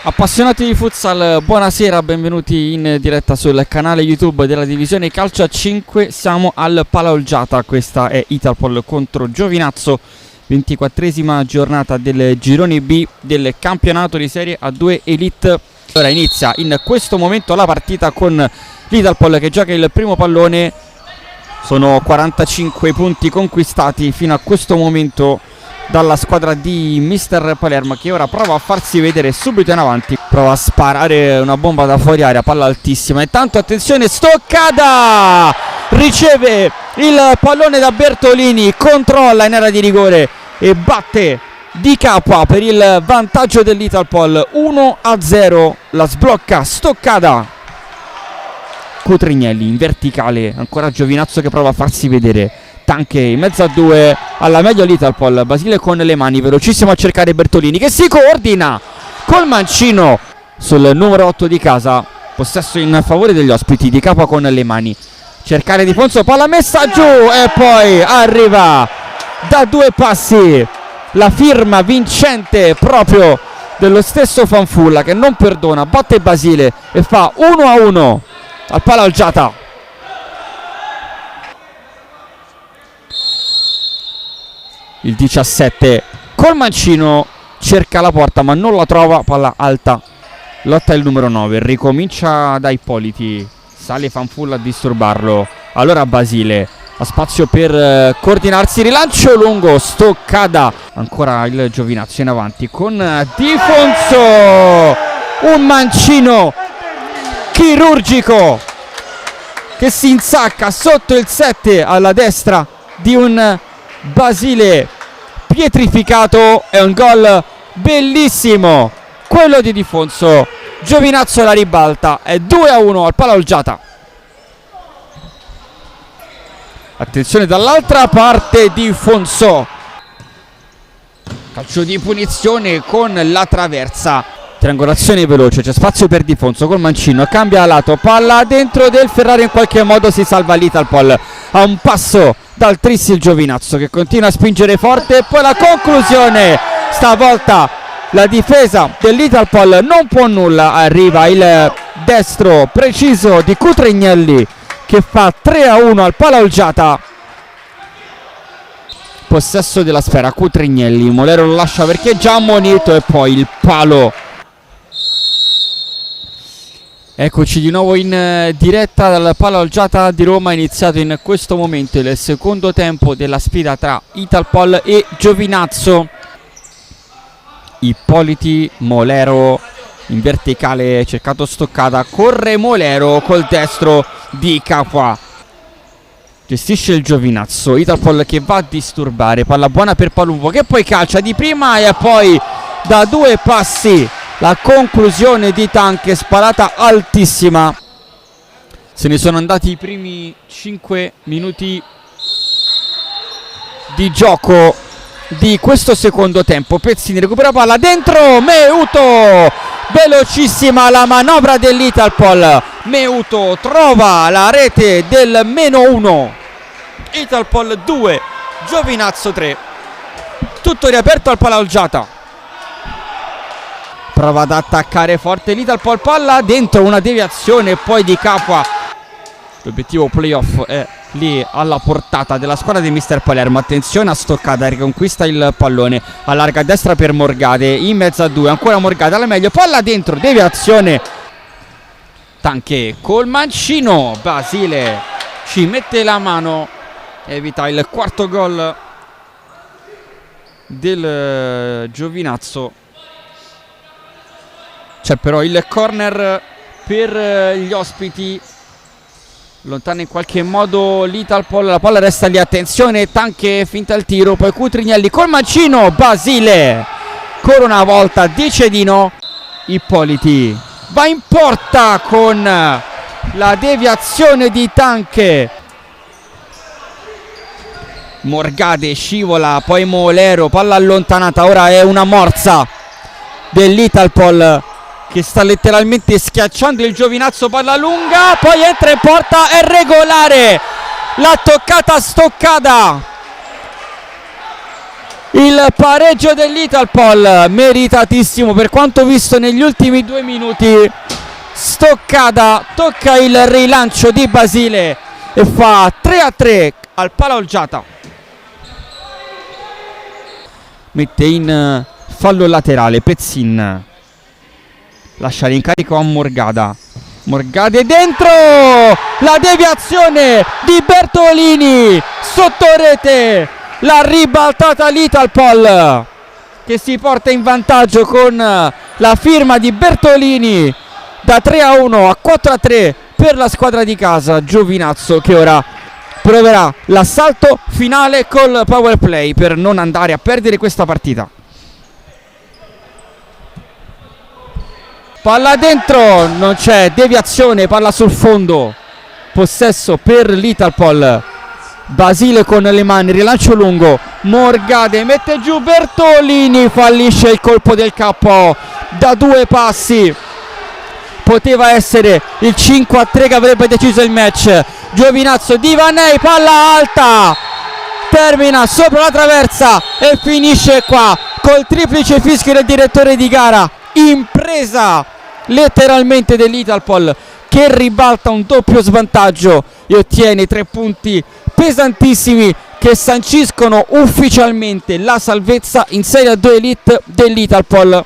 Appassionati di futsal, buonasera, benvenuti in diretta sul canale YouTube della divisione calcio a 5. Siamo al Palaolgiata, questa è Italpol contro Giovinazzo, 24esima giornata del girone B del campionato di Serie A2 Elite. Ora inizia in questo momento la partita con l'Italpol che gioca il primo pallone. Sono 45 punti conquistati fino a questo momento dalla squadra di Mister Palermo, che ora prova a farsi vedere subito in avanti, prova a sparare una bomba da fuori area, palla altissima. Intanto attenzione, stoccata, riceve il pallone da Bertolini, controlla in area di rigore e batte di capo per il vantaggio dell'Italpol. 1-0, la sblocca Stoccada. Cutrignelli in verticale, ancora Giovinazzo che prova a farsi vedere. Tanche in mezzo a due, alla meglio l'Italpol. Basile con le mani, velocissimo a cercare Bertolini che si coordina col mancino sul numero 8 di casa. Possesso in favore degli ospiti, di capo con le mani. Cercare Di Fonso, palla messa giù e poi arriva da due passi la firma vincente proprio dello stesso Fanfulla, che non perdona, batte Basile e fa 1-1 al Palaolgiata. Il 17 col mancino cerca la porta ma non la trova, palla alta, lotta il numero 9, ricomincia da Ippoliti, sale Fanfulla a disturbarlo, allora Basile ha spazio per coordinarsi, rilancio lungo, Stoccada, ancora il Giovinazzo in avanti con Di Fonso, un mancino chirurgico che si insacca sotto il 7 alla destra di un Basile pietrificato. È un gol bellissimo quello di Di Fonso. Giovinazzo la ribalta, è 2-1 al Palaolgiata. Attenzione dall'altra parte, Di Fonso, calcio di punizione con la traversa, triangolazione veloce, c'è spazio per Di Fonso col mancino, cambia lato, palla dentro del Ferrari, in qualche modo si salva l'Italpol a un passo dal tris il Giovinazzo che continua a spingere forte e poi la conclusione. Stavolta la difesa dell'Italpol non può nulla, arriva il destro preciso di Cutrignelli che fa 3-1 al Palaolgiata. Possesso della sfera Cutrignelli, Molero lo lascia perché è già ammonito e poi il palo. Eccoci di nuovo in diretta dal Palaolgiata di Roma. È iniziato in questo momento il secondo tempo della sfida tra Italpol e Giovinazzo. Ippoliti, Molero in verticale, cercato Stoccata, corre Molero col destro di Capua, gestisce il Giovinazzo. Italpol che va a disturbare, palla buona per Palumbo che poi calcia di prima e poi da due passi la conclusione di Tanche, sparata altissima. Se ne sono andati i primi 5 minuti di gioco di questo secondo tempo. Pezzini recupera palla dentro, Meuto, velocissima la manovra dell'Italpol. Meuto trova la rete del -1. Italpol 2, Giovinazzo 3. Tutto riaperto al Palaolgiata. Prova ad attaccare forte l'Italpol, palla dentro, una deviazione poi di Capua. L'obiettivo playoff è lì alla portata della squadra di Mister Palermo. Attenzione a Stoccata, riconquista il pallone, allarga a destra per Morgade, in mezzo a due, ancora Morgade alla meglio, palla dentro, deviazione. Tanche col mancino, Basile ci mette la mano, evita il quarto gol del Giovinazzo. C'è però il corner per gli ospiti, lontana in qualche modo l'Italpol, la palla resta lì, attenzione, Tanche finta il tiro, poi Cutrignelli col mancino, Basile ancora una volta dice di no. Ippoliti va in porta con la deviazione di Tanche, Morgade scivola, poi Molero, palla allontanata, ora è una morsa dell'Italpol che sta letteralmente schiacciando il Giovinazzo, palla lunga, poi entra in porta, è regolare, l'ha toccata Stoccada. il pareggio dell'Italpol, meritatissimo per quanto visto negli ultimi 2 minuti. Stoccada tocca il rilancio di Basile e fa 3-3 al Palaolgiata. Mette in fallo laterale Pezzin, lascia l'incarico a Morgada. Morgade dentro, la deviazione di Bertolini sotto rete, la ribaltata l'Italpol che si porta in vantaggio con la firma di Bertolini da 3-1 a 4-3 per la squadra di casa. Giovinazzo che ora proverà l'assalto finale col power play per non andare a perdere questa partita. Palla dentro, non c'è deviazione, palla sul fondo, possesso per l'Italpol. Basile con le mani, rilancio lungo, Morgade mette giù Bertolini, fallisce il colpo del capo da 2 passi. Poteva essere il 5-3 che avrebbe deciso il match. Giovinazzo di Vanei, palla alta, termina sopra la traversa e finisce qua col triplice fischio del direttore di gara. Impresa letteralmente dell'Italpol che ribalta un doppio svantaggio e ottiene 3 punti pesantissimi che sanciscono ufficialmente la salvezza in Serie A2 Elite dell'Italpol.